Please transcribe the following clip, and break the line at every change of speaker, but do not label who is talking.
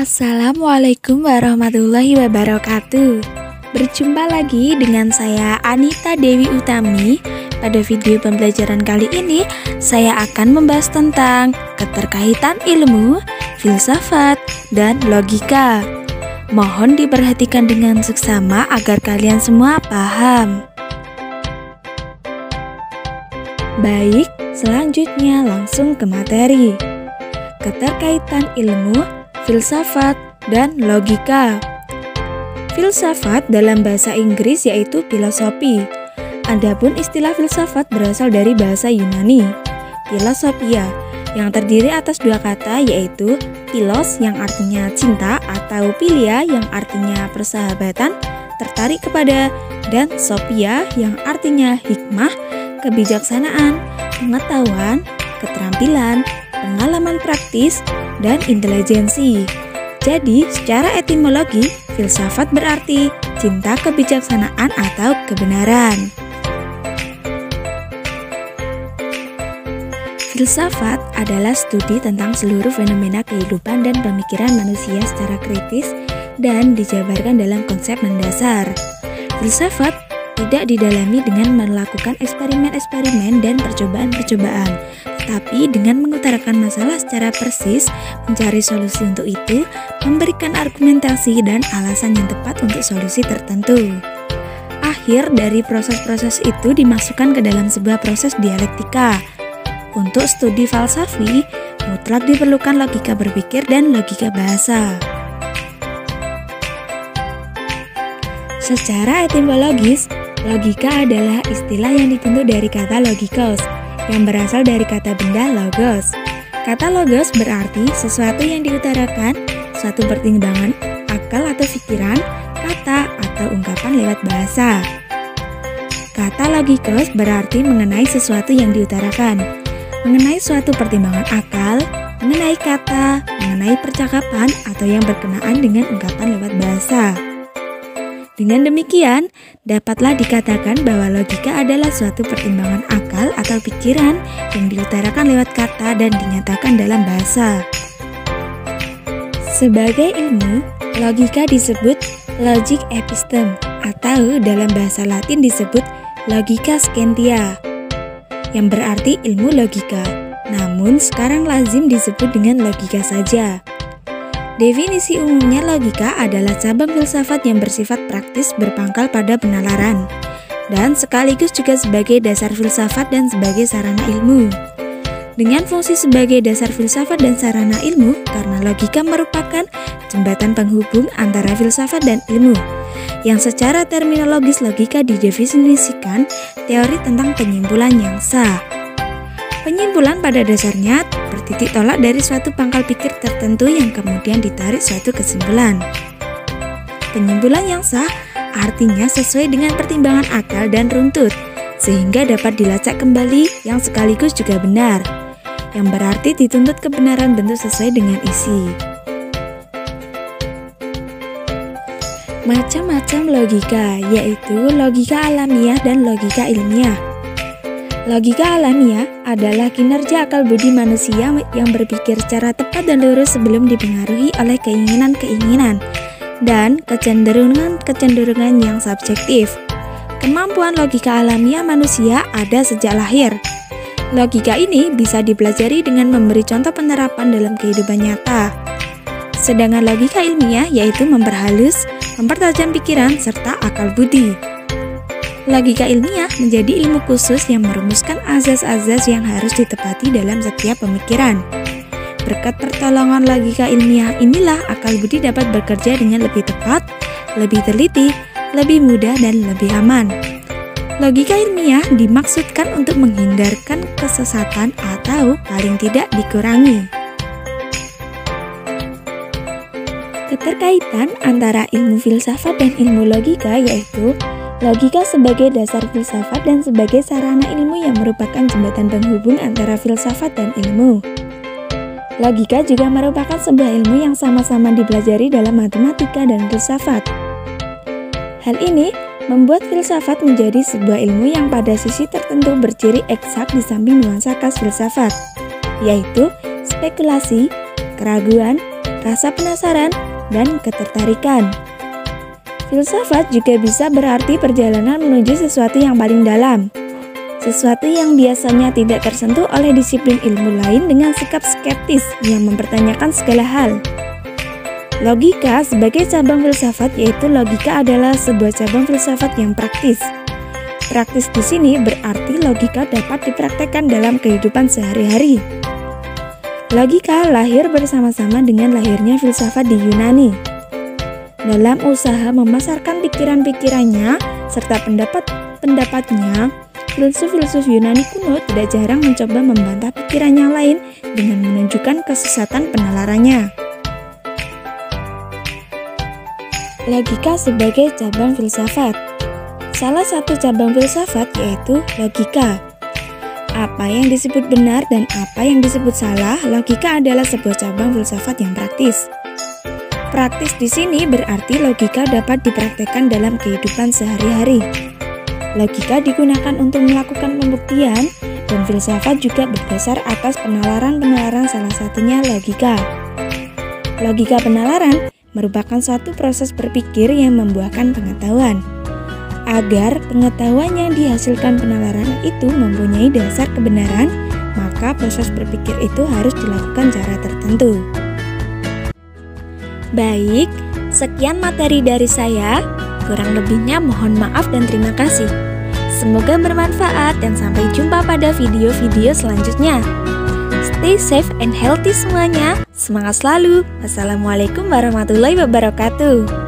Assalamualaikum warahmatullahi wabarakatuh. Berjumpa lagi dengan saya Anita Dewi Utami. Pada video pembelajaran kali ini saya akan membahas tentang keterkaitan ilmu, filsafat, dan logika. Mohon diperhatikan dengan seksama agar kalian semua paham. Baik, selanjutnya langsung ke materi. Keterkaitan ilmu, filsafat, dan logika. Filsafat dalam bahasa Inggris yaitu filosofi. Adapun istilah filsafat berasal dari bahasa Yunani, philosophia, yang terdiri atas dua kata yaitu philos yang artinya cinta atau philia yang artinya persahabatan, tertarik kepada, dan sophia yang artinya hikmah, kebijaksanaan, pengetahuan, keterampilan, pengalaman praktis, dan intelijensi. Jadi, secara etimologi, filsafat berarti cinta kebijaksanaan atau kebenaran. Filsafat adalah studi tentang seluruh fenomena kehidupan dan pemikiran manusia secara kritis dan dijabarkan dalam konsep mendasar. Filsafat tidak didalami dengan melakukan eksperimen-eksperimen dan percobaan-percobaan, tetapi dengan mengutarakan masalah secara persis, mencari solusi untuk itu, memberikan argumentasi dan alasan yang tepat untuk solusi tertentu. Akhir dari proses-proses itu dimasukkan ke dalam sebuah proses dialektika. Untuk studi falsafi, mutlak diperlukan logika berpikir dan logika bahasa. Secara etimologis, logika adalah istilah yang dibentuk dari kata logikos, yang berasal dari kata benda logos. Kata logos berarti sesuatu yang diutarakan, suatu pertimbangan, akal atau pikiran, kata atau ungkapan lewat bahasa. Kata logikos berarti mengenai sesuatu yang diutarakan, mengenai suatu pertimbangan akal, mengenai kata, mengenai percakapan, atau yang berkenaan dengan ungkapan lewat bahasa. Dengan demikian, dapatlah dikatakan bahwa logika adalah suatu pertimbangan akal atau pikiran yang diutarakan lewat kata dan dinyatakan dalam bahasa. Sebagai ilmu, logika disebut logic epistem atau dalam bahasa Latin disebut logika scientia, yang berarti ilmu logika. Namun sekarang lazim disebut dengan logika saja. Definisi umumnya logika adalah cabang filsafat yang bersifat praktis berpangkal pada penalaran, dan sekaligus juga sebagai dasar filsafat dan sebagai sarana ilmu. Dengan fungsi sebagai dasar filsafat dan sarana ilmu, karena logika merupakan jembatan penghubung antara filsafat dan ilmu, yang secara terminologis logika didefinisikan teori tentang penyimpulan yang sah. Penyimpulan pada dasarnya bertitik tolak dari suatu pangkal pikir tertentu yang kemudian ditarik suatu kesimpulan. Penyimpulan yang sah artinya sesuai dengan pertimbangan akal dan runtut, sehingga dapat dilacak kembali yang sekaligus juga benar, yang berarti dituntut kebenaran bentuk sesuai dengan isi. Macam-macam logika, yaitu logika alamiah dan logika ilmiah. Logika alamiah adalah kinerja akal budi manusia yang berpikir secara tepat dan lurus sebelum dipengaruhi oleh keinginan-keinginan dan kecenderungan-kecenderungan yang subjektif. Kemampuan logika alamiah manusia ada sejak lahir. Logika ini bisa dipelajari dengan memberi contoh penerapan dalam kehidupan nyata. Sedangkan logika ilmiah yaitu memperhalus, mempertajam pikiran, serta akal budi. Logika ilmiah menjadi ilmu khusus yang merumuskan azas-azas yang harus ditepati dalam setiap pemikiran. Berkat pertolongan logika ilmiah inilah akal budi dapat bekerja dengan lebih tepat, lebih teliti, lebih mudah, dan lebih aman. Logika ilmiah dimaksudkan untuk menghindarkan kesesatan atau paling tidak dikurangi. Keterkaitan antara ilmu filsafat dan ilmu logika yaitu logika sebagai dasar filsafat dan sebagai sarana ilmu yang merupakan jembatan penghubung antara filsafat dan ilmu. Logika juga merupakan sebuah ilmu yang sama-sama dipelajari dalam matematika dan filsafat. Hal ini membuat filsafat menjadi sebuah ilmu yang pada sisi tertentu berciri eksak di samping nuansa khas filsafat, yaitu spekulasi, keraguan, rasa penasaran, dan ketertarikan. Filsafat juga bisa berarti perjalanan menuju sesuatu yang paling dalam, sesuatu yang biasanya tidak tersentuh oleh disiplin ilmu lain dengan sikap skeptis yang mempertanyakan segala hal. Logika sebagai cabang filsafat, yaitu logika adalah sebuah cabang filsafat yang praktis. Praktis di sini berarti logika dapat dipraktekkan dalam kehidupan sehari-hari. Logika lahir bersama-sama dengan lahirnya filsafat di Yunani. Dalam usaha memasarkan pikiran-pikirannya serta pendapat-pendapatnya, filsuf-filsuf Yunani kuno tidak jarang mencoba membantah pikiran yang lain dengan menunjukkan kesesatan penalarannya. Logika sebagai cabang filsafat. Salah satu cabang filsafat yaitu logika. Apa yang disebut benar dan apa yang disebut salah, logika adalah sebuah cabang filsafat yang praktis. Praktis di sini berarti logika dapat dipraktekkan dalam kehidupan sehari-hari. Logika digunakan untuk melakukan pembuktian, dan filsafat juga berdasar atas penalaran-penalaran, salah satunya logika. Logika penalaran merupakan suatu proses berpikir yang membuahkan pengetahuan. Agar pengetahuan yang dihasilkan penalaran itu mempunyai dasar kebenaran, maka proses berpikir itu harus dilakukan secara tertentu. Baik, sekian materi dari saya. Kurang lebihnya mohon maaf dan terima kasih. Semoga bermanfaat dan sampai jumpa pada video-video selanjutnya. Stay safe and healthy semuanya. Semangat selalu. Wassalamualaikum warahmatullahi wabarakatuh.